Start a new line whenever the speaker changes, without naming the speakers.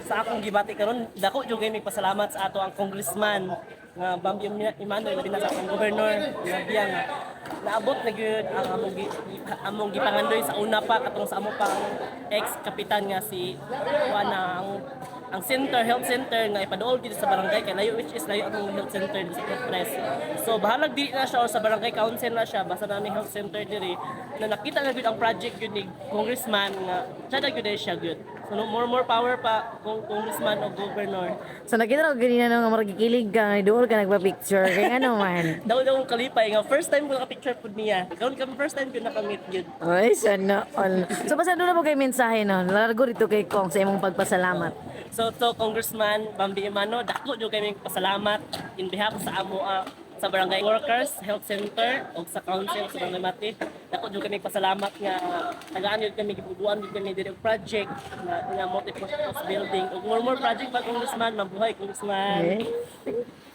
sa akong gibati karon dako jud kay pasalamat sa ato ang congressman nga Bambi Emmanuel labi na sa akong governor nga biya nga naabot na gyud ang among gipangandoy sa una pa katong sa amo pang ex-kapitan nga si Juana ang center, health center nga ipaduol dito sa barangay kay layo which is layo ang health center dito sa Press. So bahalag dili na siya or sa barangay council na siya basta na health center diri na nakita na gyud ang project gyud ni congressman nga siya na gyud siya gyud. So no, more power pa kung congressman o governor.
So nakita ko ganina no nga margikilig ka, nga dool ka nagpa-picture. Kaya ano man.
Daw kalipay nga first time ko naka-picture pud niya. Karon kami first time ko naka-meet gyud.
Ay, sana all. So basta doon na po kay mensahe no. Largo rito kay Kong sa imong pagpasalamat.
So to Congressman Bambi Emano, dako jud kami pasalamat in behalf sa amo sa barangay workers, health center o sa council sa Barangay Mati. Dako jud kami pasalamat nga tagaan jud kami gibuduan jud kami diri og project nga multi-purpose building ug more project pa Congressman, mabuhay Congressman.
Okay.